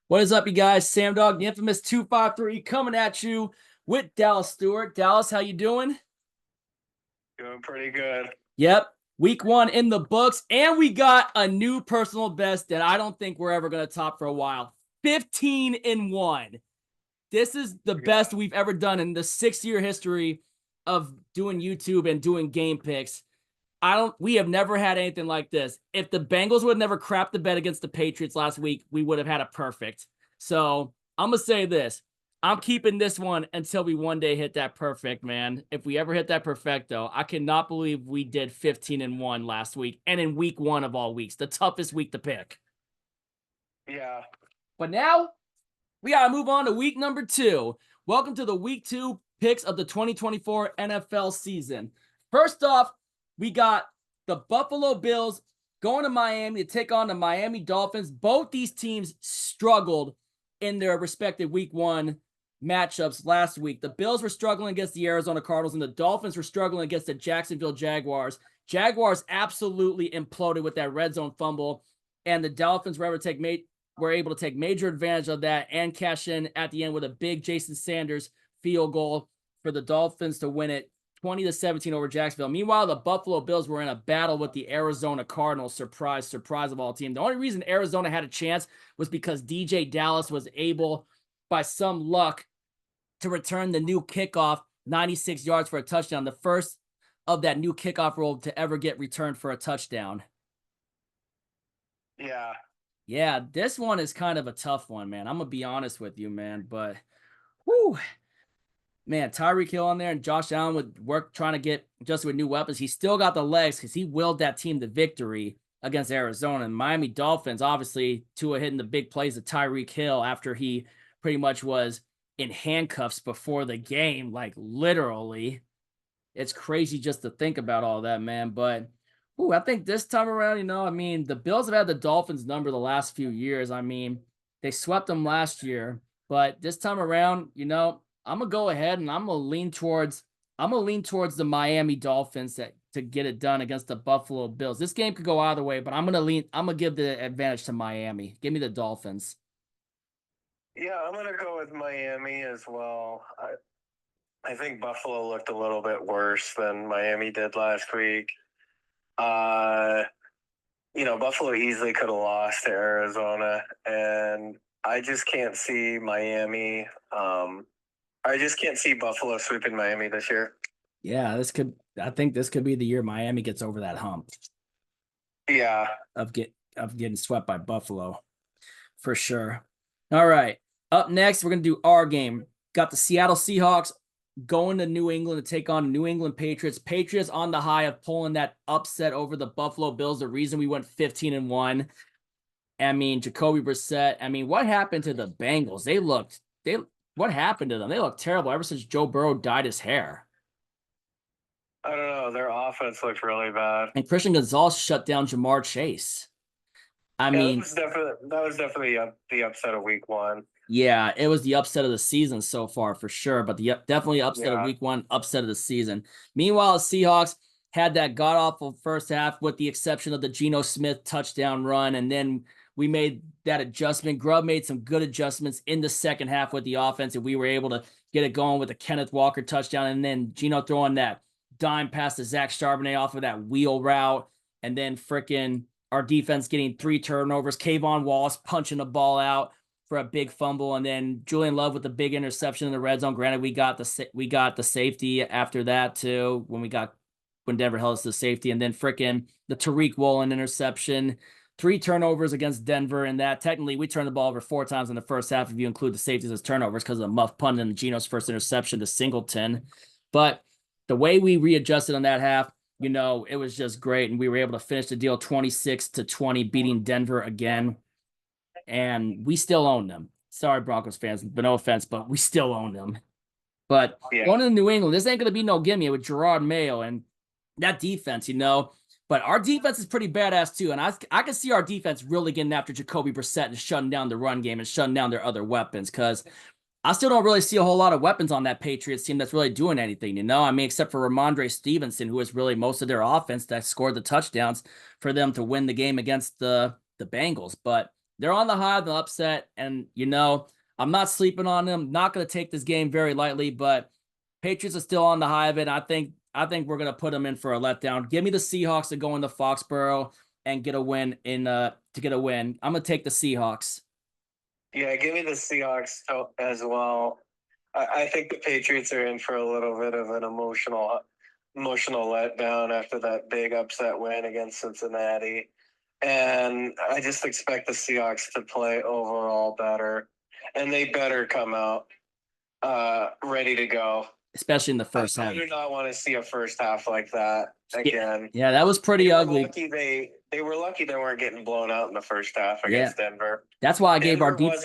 What is up, you guys? Sam Dog, the infamous 253, coming at you with Dallas Stewart. Dallas, how you doing? Doing pretty good. Yep, week one in the books, and we got a new personal best that I don't think we're ever going to top for a while. 15-1. This is the best Yeah. we've ever done in the 6-year history of doing YouTube and doing game picks. We have never had anything like this. If the Bengals would never crap the bed against the Patriots last week, we would have had a perfect. So I'm gonna say this. I'm keeping this one until we one day hit that perfect, man. If we ever hit that perfecto, I cannot believe we did 15-1 last week and in week one of all weeks, the toughest week to pick. Yeah. But now we gotta move on to week number 2. Welcome to the week 2 picks of the 2024 NFL season. First off, we got the Buffalo Bills going to Miami to take on the Miami Dolphins. Both these teams struggled in their respective week 1 matchups last week. The Bills were struggling against the Arizona Cardinals, and the Dolphins were struggling against the Jacksonville Jaguars. Jaguars absolutely imploded with that red zone fumble, and the Dolphins were able to take major advantage of that and cash in at the end with a big Jason Sanders field goal for the Dolphins to win it 20-17 over Jacksonville. Meanwhile, the Buffalo Bills were in a battle with the Arizona Cardinals. Surprise of all team. The only reason Arizona had a chance was because DJ Dallas was able, by some luck, to return the new kickoff 96 yards for a touchdown. The first of that new kickoff rule to ever get returned for a touchdown. Yeah. Yeah, this one is kind of a tough one, man. I'm going to be honest with you, man. But, whoo, man, Tyreek Hill on there and Josh Allen would work trying to get just with new weapons. He still got the legs because he willed that team to victory against Arizona. And Miami Dolphins, obviously, Tua hitting the big plays of Tyreek Hill after he pretty much was in handcuffs before the game, like literally. It's crazy just to think about all that, man. But I think this time around, the Bills have had the Dolphins number the last few years. I mean, they swept them last year, but this time around, I'm gonna go ahead and I'm gonna lean towards the Miami Dolphins to get it done against the Buffalo Bills. This game could go either way, but I'm gonna give the advantage to Miami. Give me the Dolphins. Yeah, I'm gonna go with Miami as well. I think Buffalo looked a little bit worse than Miami did last week. Uh Buffalo easily could have lost to Arizona, and I just can't see Miami. I just can't see Buffalo sweeping Miami this year. Yeah, I think this could be the year Miami gets over that hump Yeah. of getting swept by Buffalo. For sure. All right. Up next, we're going to do our game. Got the Seattle Seahawks going to New England to take on New England Patriots. Patriots on the high of pulling that upset over the Buffalo Bills. The reason we went 15-1. I mean, Jacoby Brissett. I mean, what happened to the Bengals? What happened to them? They look terrible ever since Joe Burrow dyed his hair. I don't know. Their offense looked really bad. And Christian Gonzalez shut down Jamar Chase. I Yeah, mean, that was definitely the upset of week one. yeah, it was the upset of the season so far for sure, but the definitely upset of Yeah. week one, upset of the season. Meanwhile, the Seahawks had that god awful first half, with the exception of the Geno Smith touchdown run, and then we made that adjustment. Grubb made some good adjustments in the second half with the offense, and we were able to get it going with a Kenneth Walker touchdown, and then Geno throwing that dime pass to Zach Charbonnet off of that wheel route, and then freaking our defense getting 3 turnovers. Kayvon Wallace punching the ball out for a big fumble, and then Julian Love with the big interception in the red zone. Granted, we got the safety after that too when Denver held us to safety, and then freaking the Tariq Woolen interception. 3 turnovers against Denver, and that technically we turned the ball over 4 times in the first half if you include the safeties as turnovers because of the muff punt and Geno's first interception to Singleton. But the way we readjusted on that half, it was just great, and we were able to finish the deal 26-20, beating Denver again. And we still own them. Sorry, Broncos fans, but no offense, but we still own them. But going to New England, this ain't going to be no gimme with Gerard Mayo and that defense, But our defense is pretty badass too, and I can see our defense really getting after Jacoby Brissett and shutting down the run game and shutting down their other weapons, because I still don't really see a whole lot of weapons on that Patriots team that's really doing anything, I mean, except for Ramondre Stevenson, who is really most of their offense that scored the touchdowns for them to win the game against the Bengals. But they're on the high of the upset, and I'm not sleeping on them. Not going to take this game very lightly, but Patriots are still on the high of it. I think we're going to put them in for a letdown. Give me the Seahawks to go into Foxborough and get a win to get a win. I'm going to take the Seahawks. Yeah, give me the Seahawks as well. I think the Patriots are in for a little bit of an emotional letdown after that big upset win against Cincinnati. And I just expect the Seahawks to play overall better. And they better come out ready to go. Especially in the first half. I do not want to see a first half like that again. Yeah, that was pretty ugly. They were lucky they weren't getting blown out in the first half against Denver. That's why I gave our Denver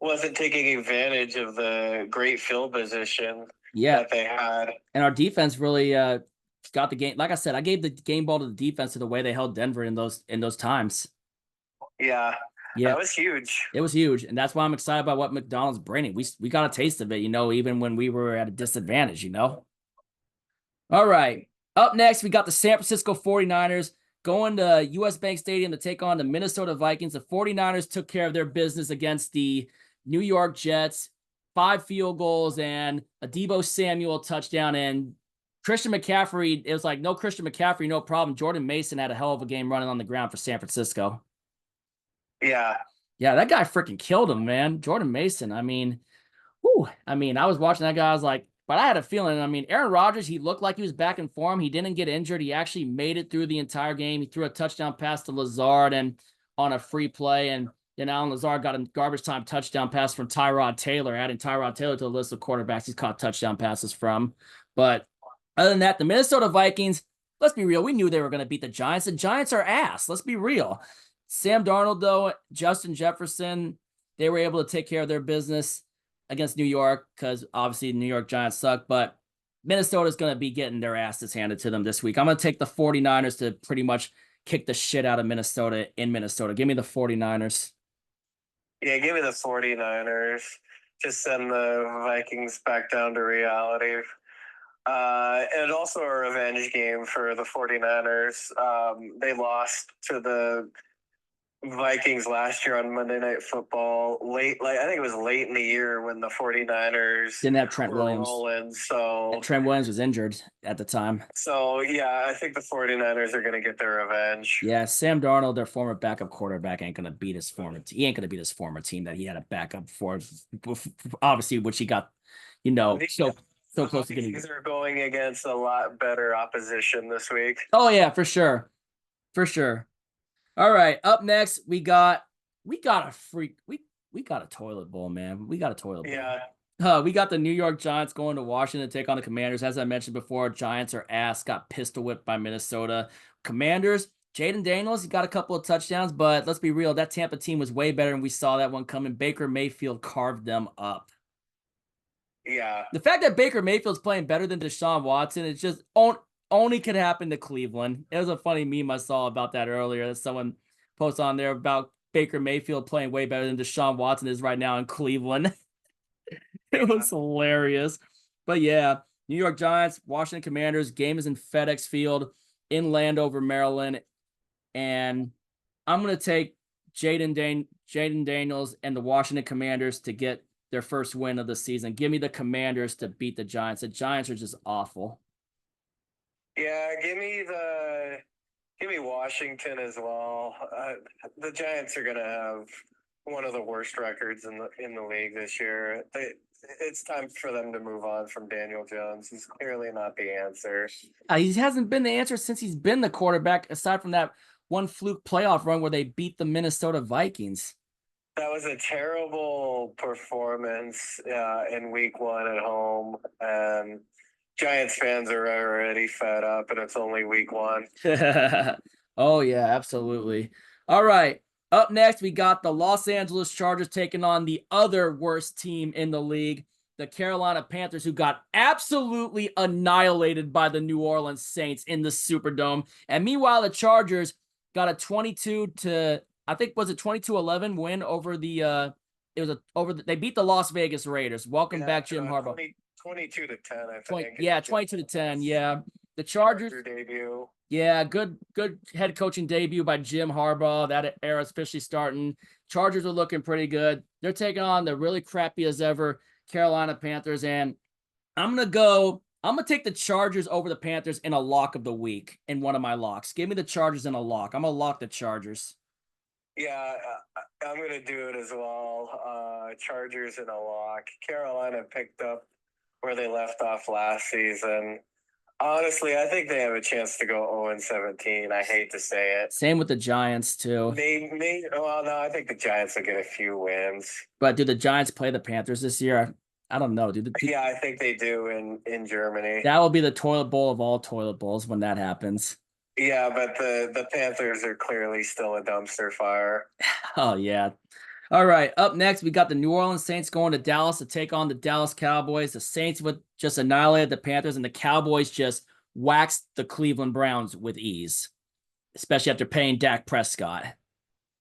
wasn't taking advantage of the great field position that they had. And our defense really got the game. Like I said, I gave the game ball to the defense to the way they held Denver in those times. Yeah. That was huge. It was huge. And that's why I'm excited about what McDonald's bringing. We got a taste of it, even when we were at a disadvantage, All right. Up next, we got the San Francisco 49ers going to US Bank Stadium to take on the Minnesota Vikings. The 49ers took care of their business against the New York Jets. 5 field goals and a Deebo Samuel touchdown. And Christian McCaffrey, it was like, no Christian McCaffrey, no problem. Jordan Mason had a hell of a game running on the ground for San Francisco. Yeah. Yeah, that guy freaking killed him, man. Jordan Mason. I was watching that guy. I was like, but I had a feeling. Aaron Rodgers, he looked like he was back in form. He didn't get injured. He actually made it through the entire game. He threw a touchdown pass to Lazard and on a free play. And then Allen Lazard got a garbage time touchdown pass from Tyrod Taylor, adding Tyrod Taylor to the list of quarterbacks he's caught touchdown passes from. But other than that, the Minnesota Vikings, let's be real. We knew they were going to beat the Giants. The Giants are ass. Let's be real. Sam Darnold, though, Justin Jefferson, they were able to take care of their business against New York because obviously the New York Giants suck, but Minnesota's going to be getting their asses handed to them this week. I'm going to take the 49ers to pretty much kick the shit out of Minnesota in Minnesota. Give me the 49ers. Yeah, give me the 49ers. Just send the Vikings back down to reality. And also a revenge game for the 49ers. They lost to the Vikings last year on Monday Night Football I think it was late in the year when the 49ers didn't have Trent Williams. And Trent Williams was injured at the time. So, yeah, I think the 49ers are going to get their revenge. Yeah, Sam Darnold, their former backup quarterback, ain't going to beat his former team. He ain't going to beat his former team that he had a backup for, obviously, which he got, so close to getting. These are going against a lot better opposition this week. Oh, yeah, for sure. For sure. All right, up next, we got a toilet bowl, man. We got a toilet bowl. Yeah. We got the New York Giants going to Washington to take on the Commanders. As I mentioned before, Giants are ass, got pistol whipped by Minnesota. Commanders, Jaden Daniels, he got a couple of touchdowns, but let's be real, that Tampa team was way better, and we saw that one coming. Baker Mayfield carved them up. Yeah. The fact that Baker Mayfield's playing better than Deshaun Watson, it's just only could happen to Cleveland. It was a funny meme I saw about that earlier that someone posted on there about Baker Mayfield playing way better than Deshaun Watson is right now in Cleveland. It was hilarious. But yeah, New York Giants, Washington Commanders, game is in FedEx Field in Landover, Maryland. And I'm going to take Jaden Daniels and the Washington Commanders to get their first win of the season. Give me the Commanders to beat the Giants. The Giants are just awful. Yeah, give me Washington as well. The Giants are going to have one of the worst records in the league this year. It's time for them to move on from Daniel Jones. He's clearly not the answer. He hasn't been the answer since he's been the quarterback, aside from that one fluke playoff run where they beat the Minnesota Vikings. That was a terrible performance in week 1 at home, and Giants fans are already fed up, and it's only week 1. Oh, yeah, absolutely. All right. Up next, we got the Los Angeles Chargers taking on the other worst team in the league, the Carolina Panthers, who got absolutely annihilated by the New Orleans Saints in the Superdome. And meanwhile, the Chargers got a 22-11 win over the they beat the Las Vegas Raiders. Welcome back, Jim Harbaugh. 22-10, I think. 22-10. Yeah. The Chargers, Their debut. yeah, good head coaching debut by Jim Harbaugh. That era is officially starting. Chargers are looking pretty good. They're taking on the really crappy as ever Carolina Panthers, and I'm gonna take the Chargers over the Panthers in a lock of the week in one of my locks. Give me the Chargers in a lock. I'm gonna lock the Chargers. Yeah, I'm going to do it as well. Chargers in a lock. Carolina picked up where they left off last season. Honestly, I think they have a chance to go 0-17. I hate to say it. Same with the Giants too. Well, no, I think the Giants will get a few wins. But do the Giants play the Panthers this year? I don't know, dude. Yeah, I think they do in Germany. That will be the toilet bowl of all toilet bowls when that happens. Yeah, but the Panthers are clearly still a dumpster fire. Oh, yeah. All right. Up next, we got the New Orleans Saints going to Dallas to take on the Dallas Cowboys. The Saints would just annihilated the Panthers, and the Cowboys just waxed the Cleveland Browns with ease, especially after paying Dak Prescott.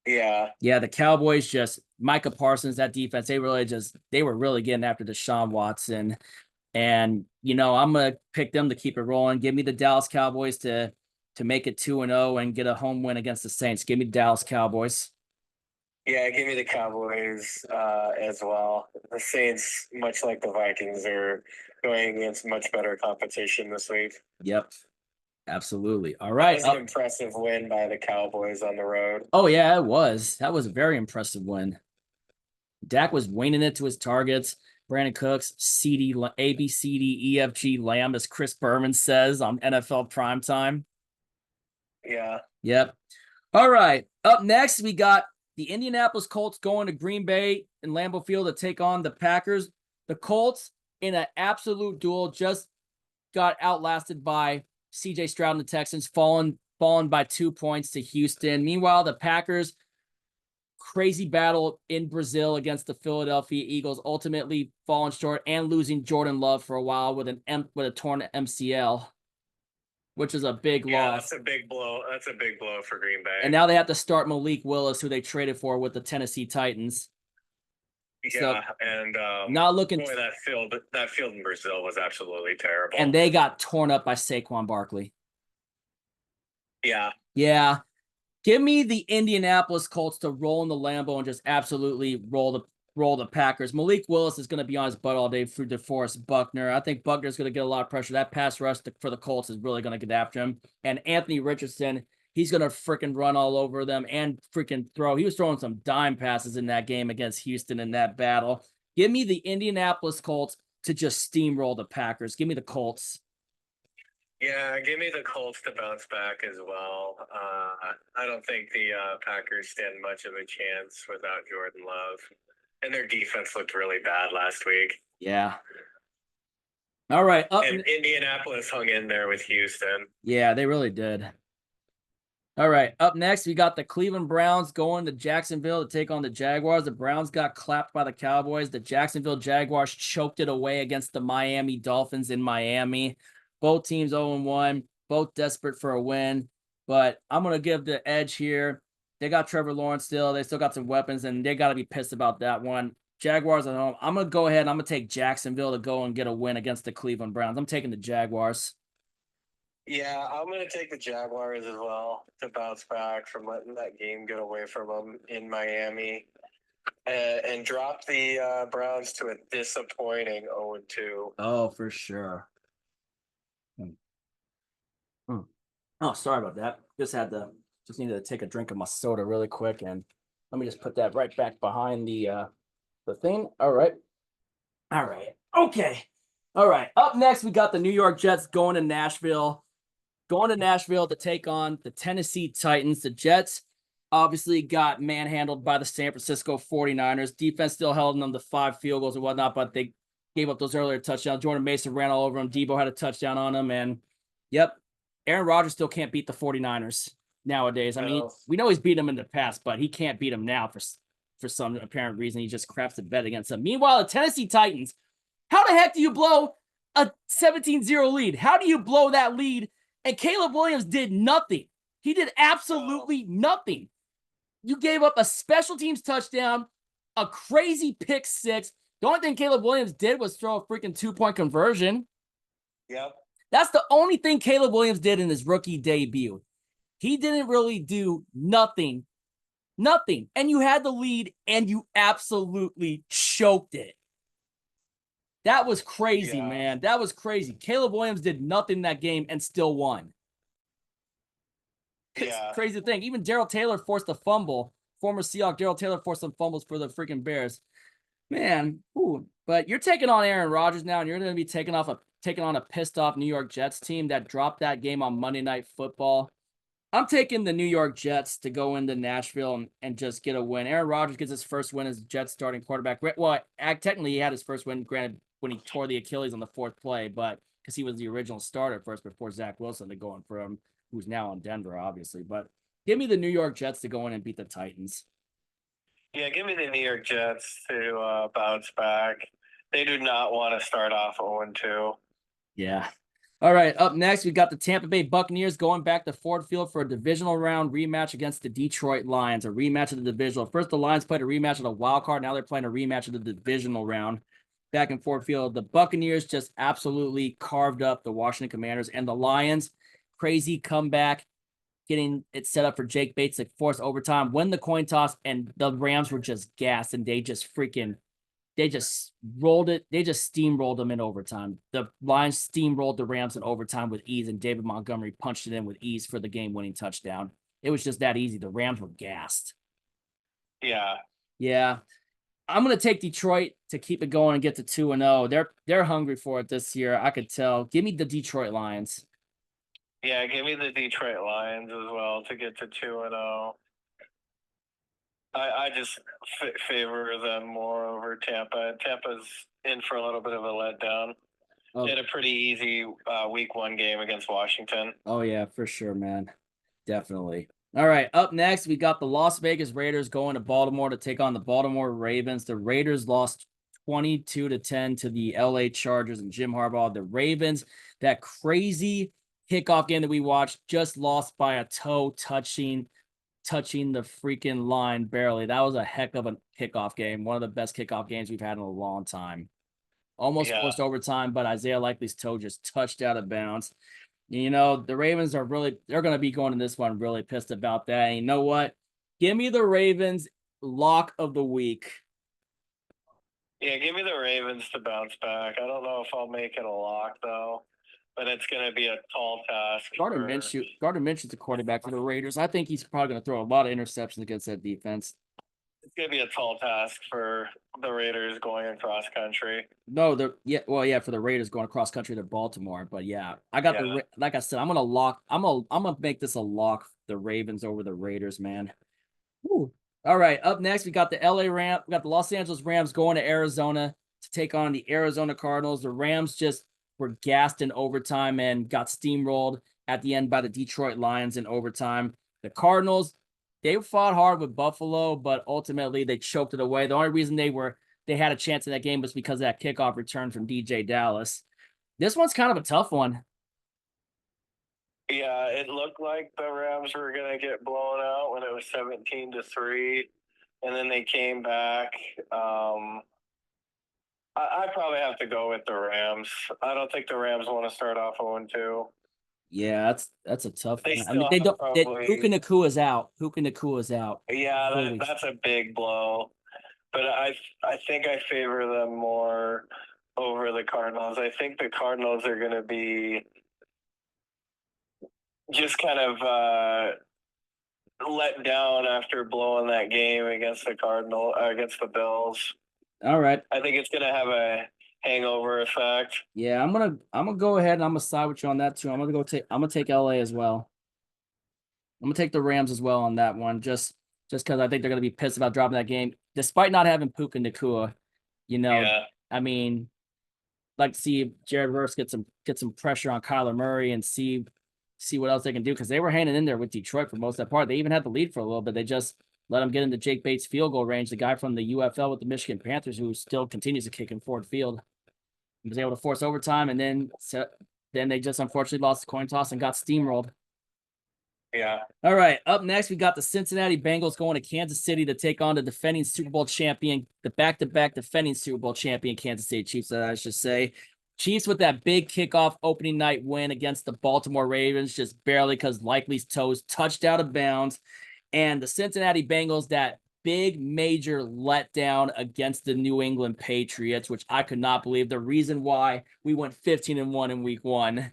Yeah. Yeah, the Cowboys just, Micah Parsons, that defense, they were really getting after Deshaun Watson. And, I'm going to pick them to keep it rolling. Give me the Dallas Cowboys to make it 2-0 and get a home win against the Saints. Give me the Dallas Cowboys. Yeah, give me the Cowboys as well. The Saints, much like the Vikings, are going against much better competition this week. Yep, absolutely. All right. That was an impressive win by the Cowboys on the road. Oh, yeah, it was. That was a very impressive win. Dak was winging it to his targets. Brandon Cooks, CD, A, B, C, D, E, F, G, Lamb, as Chris Berman says on NFL Primetime. Yeah. Yep. All right. Up next, we got the Indianapolis Colts going to Green Bay and Lambeau Field to take on the Packers. The Colts, in an absolute duel, just got outlasted by C.J. Stroud and the Texans, fallen by 2 points to Houston. Meanwhile, the Packers, crazy battle in Brazil against the Philadelphia Eagles, ultimately falling short and losing Jordan Love for a while with a torn MCL, which is a big loss. That's a big blow. That's a big blow for Green Bay. And now they have to start Malik Willis, who they traded for with the Tennessee Titans. Yeah, and not looking. Boy, that field in Brazil was absolutely terrible. And they got torn up by Saquon Barkley. Yeah. Yeah. Give me the Indianapolis Colts to roll in the Lambeau and just absolutely roll the Packers. Malik Willis is going to be on his butt all day through DeForest Buckner. I think Buckner's going to get a lot of pressure. That pass rush for the Colts is really going to get after him. And Anthony Richardson, he's going to freaking run all over them and freaking throw. He was throwing some dime passes in that game against Houston in that battle. Give me the Indianapolis Colts to just steamroll the Packers. Give me the Colts. Yeah, give me the Colts to bounce back as well. I don't think the Packers stand much of a chance without Jordan Love. And their defense looked really bad last week. Yeah. All right. And Indianapolis hung in there with Houston. Yeah, they really did. All right. Up next, we got the Cleveland Browns going to Jacksonville to take on the Jaguars. The Browns got clapped by the Cowboys. The Jacksonville Jaguars choked it away against the Miami Dolphins in Miami. Both teams 0-1, both desperate for a win. But I'm going to give the edge here. They got Trevor Lawrence still. They still got some weapons, and they got to be pissed about that one. Jaguars at home. I'm going to go ahead and I'm going to take Jacksonville to go and get a win against the Cleveland Browns. I'm taking the Jaguars. Yeah, I'm going to take the Jaguars as well to bounce back from letting that game get away from them in Miami and drop the Browns to a disappointing 0-2. Oh, for sure. Oh, sorry about that. Just needed to take a drink of my soda really quick, and let me just put that right back behind the thing. All right. Okay. All right. Up next, we got the New York Jets going to Nashville to take on the Tennessee Titans. The Jets obviously got manhandled by the San Francisco 49ers. Defense still held them to 5 field goals and whatnot, but they gave up those earlier touchdowns. Jordan Mason ran all over him. Debo had a touchdown on him, and yep. Aaron Rodgers still can't beat the 49ers nowadays. I mean, we know he's beat them in the past, but he can't beat them now for some apparent reason. He just craps the bet against them. Meanwhile, the Tennessee Titans, how the heck do you blow a 17-0 lead? How do you blow that lead? And Caleb Williams did nothing. He did absolutely nothing. You gave up a special teams touchdown, a crazy pick six. The only thing Caleb Williams did was throw a freaking 2-point conversion. Yep. That's the only thing Caleb Williams did in his rookie debut. He didn't really do nothing. Nothing. And you had the lead and you absolutely choked it. That was crazy, man. That was crazy. Caleb Williams did nothing in that game and still won. It's a crazy thing. Even Darrell Taylor forced a fumble. Former Seahawk Darrell Taylor forced some fumbles for the freaking Bears. Man, but you're taking on Aaron Rodgers now, and you're going to be taking on a pissed off New York Jets team that dropped that game on Monday Night Football. I'm taking the New York Jets to go into Nashville and just get a win. Aaron Rodgers gets his first win as Jets starting quarterback. Well, technically he had his first win, granted, when he tore the Achilles on the fourth play, but because he was the original starter first before Zach Wilson to go in for him, who's now in Denver, obviously. But give me the New York Jets to go in and beat the Titans. Yeah, give me the New York Jets to bounce back. They do not want to start off 0-2. Yeah. All right, up next, we got the Tampa Bay Buccaneers going back to Ford Field for a divisional round rematch against the Detroit Lions, a rematch of the divisional. First, the Lions played a rematch of the wild card. Now they're playing a rematch of the divisional round back in Ford Field. The Buccaneers just absolutely carved up the Washington Commanders, and the Lions, crazy comeback, getting it set up for Jake Bates to force overtime, win the coin toss, and the Rams were just gassed, and they just rolled it. They just steamrolled them in overtime. The Lions steamrolled the Rams in overtime with ease, and David Montgomery punched it in with ease for the game-winning touchdown. It was just that easy. The Rams were gassed. Yeah. I'm going to take Detroit to keep it going and get to 2-0. They're hungry for it this year. I could tell. Give me the Detroit Lions. Yeah, give me the Detroit Lions as well to get to 2-0. I just favor them more over Tampa. Tampa's in for a little bit of a letdown. Oh. They had a pretty easy week 1 game against Washington. Oh, yeah, for sure, man. Definitely. All right, up next, we got the Las Vegas Raiders going to Baltimore to take on the Baltimore Ravens. The Raiders lost 22-10 to the LA Chargers and Jim Harbaugh. The Ravens, that crazy kickoff game that we watched, just lost by a toe touching the freaking line barely. That was a heck of a kickoff game. One of the best kickoff games we've had in a long time. Almost forced overtime, but Isaiah Likely's toe just touched out of bounds. You know, the Ravens they're going to be going to this one really pissed about that. And you know what? Give me the Ravens lock of the week. Yeah, give me the Ravens to bounce back. I don't know if I'll make it a lock, though. But it's going to be a tall task. Gardner Minshew's the quarterback for the Raiders. I think he's probably going to throw a lot of interceptions against that defense. It's going to be a tall task for the Raiders going across country. No, for the Raiders going across country to Baltimore. But yeah, I got like I said, I'm gonna make this a lock. The Ravens over the Raiders, man. Woo. All right, up next we got the Los Angeles Rams going to Arizona to take on the Arizona Cardinals. The Rams just were gassed in overtime and got steamrolled at the end by the Detroit Lions in overtime. The Cardinals, they fought hard with Buffalo, but ultimately they choked it away. The only reason they had a chance in that game was because of that kickoff return from DJ Dallas. This one's kind of a tough one. Yeah, it looked like the Rams were going to get blown out when it was 17-3, and then they came back. I probably have to go with the Rams. I don't think the Rams want to start off 0-2. Yeah, that's a tough one. I mean, Puka Nacua's out. Yeah, that's a big blow. But I think I favor them more over the Cardinals. I think the Cardinals are going to be just kind of let down after blowing that game against the Bills. All right. I think it's going to have a hangover effect. Yeah, I'm gonna go ahead and I'm gonna side with you on that too. I'm gonna take LA as well. I'm gonna take the Rams as well on that one, just because I think they're gonna be pissed about dropping that game, despite not having Puka Nacua. You know, yeah. I mean, like to see Jared Verse get some pressure on Kyler Murray and see what else they can do, because they were hanging in there with Detroit for most of that part. They even had the lead for a little bit. They just let him get into Jake Bates' field goal range, the guy from the UFL with the Michigan Panthers who still continues to kick in Ford Field. He was able to force overtime, and then they just unfortunately lost the coin toss and got steamrolled. Yeah. All right, up next, we got the Cincinnati Bengals going to Kansas City to take on the defending Super Bowl champion, the back-to-back defending Super Bowl champion Kansas City Chiefs, I should say. Chiefs with that big kickoff opening night win against the Baltimore Ravens, just barely because Likely's toes touched out of bounds. And the Cincinnati Bengals, that big major letdown against the New England Patriots, which I could not believe. The reason why we went 15-1 in week 1.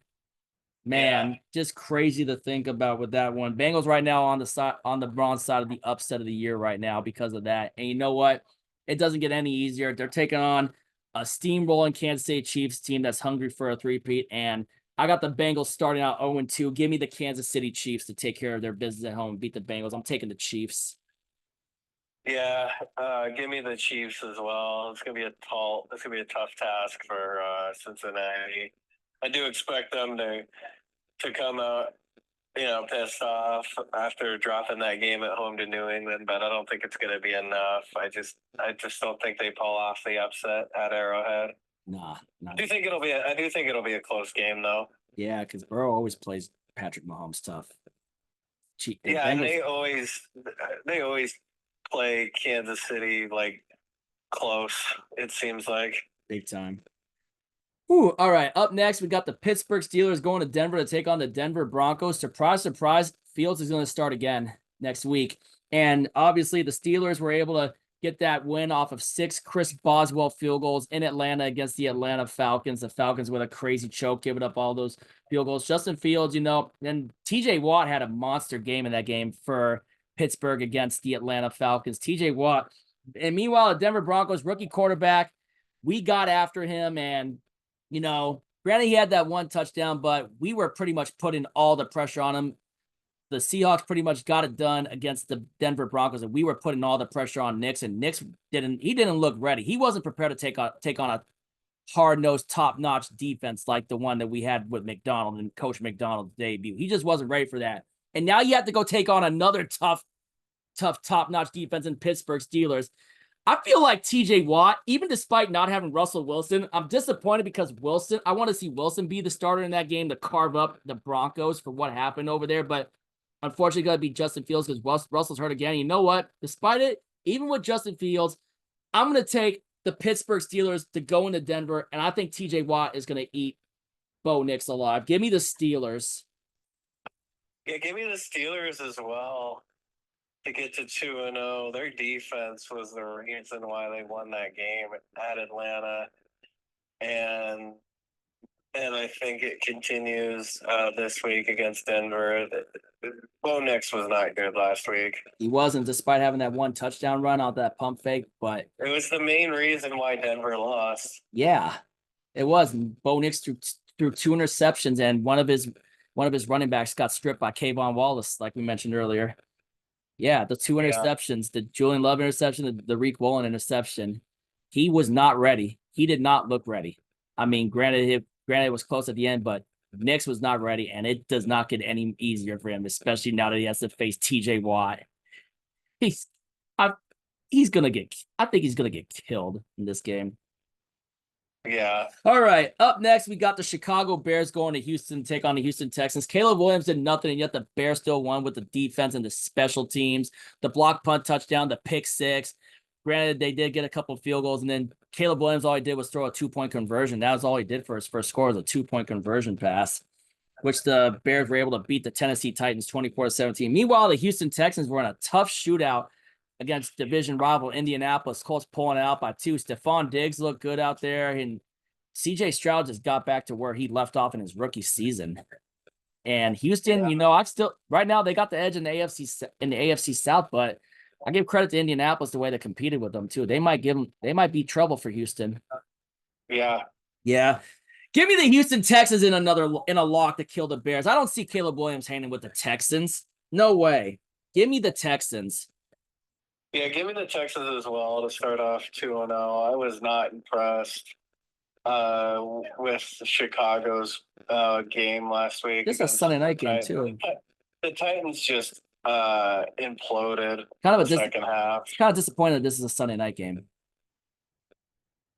Man, just crazy to think about with that one. Bengals right now on the bronze side of the upset of the year right now because of that. And you know what? It doesn't get any easier. They're taking on a steamrolling Kansas City Chiefs team that's hungry for a three-peat. And I got the Bengals starting out 0-2. Give me the Kansas City Chiefs to take care of their business at home and beat the Bengals. I'm taking the Chiefs. Yeah, give me the Chiefs as well. It's gonna be a tough task for Cincinnati. I do expect them to come out, pissed off after dropping that game at home to New England, but I don't think it's gonna be enough. I just don't think they pull off the upset at Arrowhead. Nah. I do think it'll be a close game though. Yeah, because Burrow always plays Patrick Mahomes tough. Yeah, and they always play Kansas City like close, it seems like. Big time. Ooh, all right. Up next, we got the Pittsburgh Steelers going to Denver to take on the Denver Broncos. Surprise, surprise, Fields is going to start again next week. And obviously, the Steelers were able to get that win off of 6 Chris Boswell field goals in Atlanta against the Atlanta Falcons. The Falcons with a crazy choke, giving up all those field goals. Justin Fields, and TJ Watt had a monster game in that game for Pittsburgh against the Atlanta Falcons. TJ Watt. And meanwhile, the Denver Broncos rookie quarterback, we got after him, and granted he had that one touchdown, but we were pretty much putting all the pressure on him. The Seahawks pretty much got it done against the Denver Broncos, and we were putting all the pressure on Nix, and Nix didn't look ready. He wasn't prepared to take on a hard-nosed, top-notch defense like the one that we had with McDonald and Coach McDonald's debut. He just wasn't ready for that. And now you have to go take on another tough, top-notch defense in Pittsburgh Steelers. I feel like TJ Watt, even despite not having Russell Wilson, I'm disappointed because I want to see Wilson be the starter in that game to carve up the Broncos for what happened over there. But unfortunately, got to be Justin Fields because Russell's hurt again. You know what? Despite it, even with Justin Fields, I'm going to take the Pittsburgh Steelers to go into Denver, and I think TJ Watt is going to eat Bo Nix alive. Give me the Steelers. Yeah, give me the Steelers as well. To get to 2-0, their defense was the reason why they won that game at Atlanta, and I think it continues this week against Denver. Bo Nix was not good last week. He wasn't, despite having that one touchdown run out that pump fake, but it was the main reason why Denver lost. Yeah, it was. Bo Nix threw 2 interceptions, and one of his running backs got stripped by Kayvon Wallace, like we mentioned earlier. Yeah, the 2 interceptions, the Julian Love interception, the Reek Woolen interception. He was not ready. He did not look ready. I mean, granted it was close at the end, but Nix was not ready, and it does not get any easier for him, especially now that he has to face TJ Watt. I think he's gonna get killed in this game. Yeah. All right. Up next, we got the Chicago Bears going to Houston to take on the Houston Texans. Caleb Williams did nothing, and yet the Bears still won with the defense and the special teams. The block punt touchdown, the pick six. Granted, they did get a couple of field goals, and then Caleb Williams, all he did was throw a 2-point conversion. That was all he did for his first score, was a 2-point conversion pass, which the Bears were able to beat the Tennessee Titans 24-17. Meanwhile, the Houston Texans were in a tough shootout against division rival Indianapolis. Colts pulling it out by 2. Stephon Diggs looked good out there, and CJ Stroud just got back to where he left off in his rookie season. And Houston, right now they got the edge in the AFC South, but I give credit to Indianapolis the way they competed with them too. They might be trouble for Houston. Yeah. Yeah. Give me the Houston Texans in a lock to kill the Bears. I don't see Caleb Williams hanging with the Texans. No way. Give me the Texans. Yeah, give me the Texans as well to start off 2-0. I was not impressed with Chicago's game last week. This is a Sunday night game too. The Titans just imploded kind of the second half. Kind of disappointed this is a Sunday night game.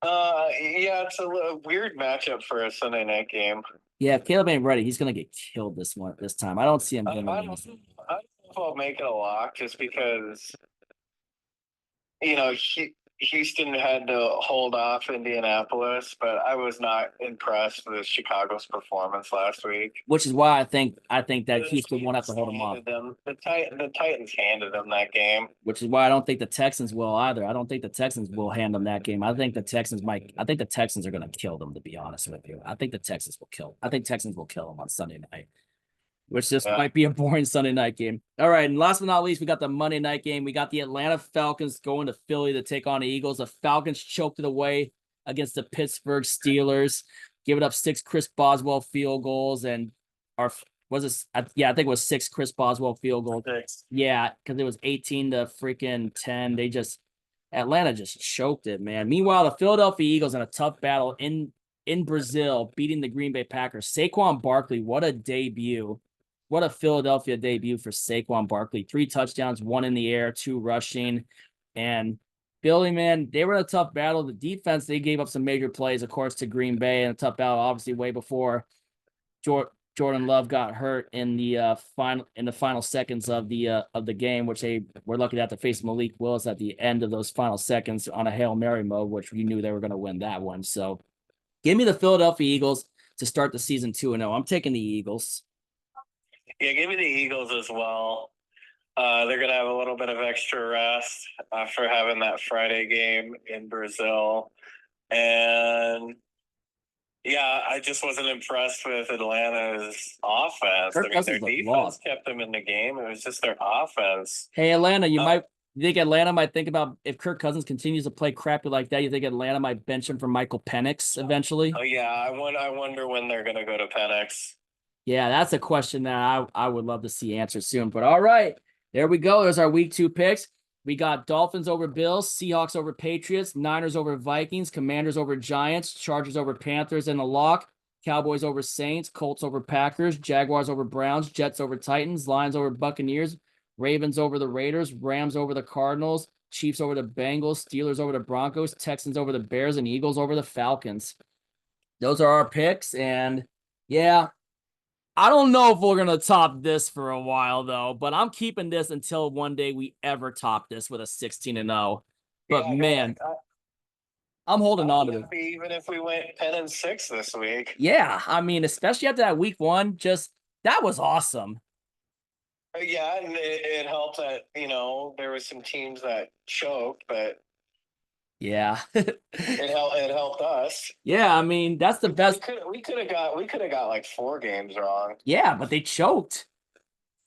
Yeah, it's a weird matchup for a Sunday night game. Yeah, if Caleb ain't ready, he's gonna get killed this time. I don't see him. I don't know if I'll make it a lock just because Houston had to hold off Indianapolis, but I was not impressed with Chicago's performance last week. which is why I think that Houston won't have to hold them off. Handed them. The Titans handed them that game. Which is why I don't think the Texans will either. I don't think the Texans will hand them that game. I think the Texans are going to kill them, to be honest with you. I think Texans will kill them on Sunday night, which just might be a boring Sunday night game. All right. And last but not least, we got the Monday night game. We got the Atlanta Falcons going to Philly to take on the Eagles. The Falcons choked it away against the Pittsburgh Steelers, giving up 6 Chris Boswell field goals and I think it was 6 Chris Boswell field goals. 6. Yeah, because it was 18 to freaking 10. Atlanta just choked it, man. Meanwhile, the Philadelphia Eagles in a tough battle in Brazil, beating the Green Bay Packers. Saquon Barkley, what a debut. What a Philadelphia debut for Saquon Barkley. 3 touchdowns, 1 in the air, 2 rushing. And Philly, man, they were in a tough battle. The defense, they gave up some major plays, of course, to Green Bay in a tough battle, obviously way before Jordan Love got hurt in the final seconds of the game, which they were lucky to have to face Malik Willis at the end of those final seconds on a Hail Mary mode, which we knew they were going to win that one. So give me the Philadelphia Eagles to start the season 2-0. I'm taking the Eagles. Yeah, give me the Eagles as well. They're going to have a little bit of extra rest after having that Friday game in Brazil. And yeah, I just wasn't impressed with Atlanta's offense. Kirk Their defense kept them in the game. It was just their offense. Hey, Atlanta, you think Atlanta might think about, if Kirk Cousins continues to play crappy like that, you think Atlanta might bench him for Michael Penix eventually? Oh, yeah. I wonder when they're going to go to Penix. Yeah, that's a question that I would love to see answered soon. But all right, there we go. There's our week 2 picks. We got Dolphins over Bills, Seahawks over Patriots, Niners over Vikings, Commanders over Giants, Chargers over Panthers in the lock, Cowboys over Saints, Colts over Packers, Jaguars over Browns, Jets over Titans, Lions over Buccaneers, Ravens over the Raiders, Rams over the Cardinals, Chiefs over the Bengals, Steelers over the Broncos, Texans over the Bears, and Eagles over the Falcons. Those are our picks, and yeah, I don't know if we're going to top this for a while, though, but I'm keeping this until one day we ever top this with a 16-0. But, man, I'm holding on to it. Even if we went 10-6 this week. Yeah, I mean, especially after that week 1, that was awesome. Yeah, and it helped that, there was some teams that choked, but yeah, it helped us. Yeah, I mean, that's the best. We could have got like 4 games wrong. Yeah, but they choked.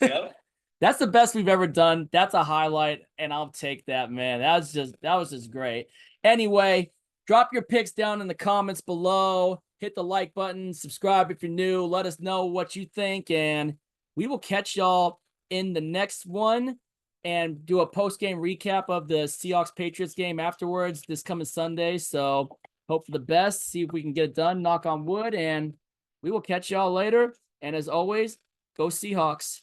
Yep. That's the best we've ever done. That's a highlight, and I'll take that, man. That was just great. Anyway, drop your picks down in the comments below. Hit the like button, subscribe if you're new. Let us know what you think, and we will catch y'all in the next one and do a post-game recap of the Seahawks-Patriots game afterwards this coming Sunday. So hope for the best. See if we can get it done. Knock on wood. And we will catch y'all later. And as always, go Seahawks.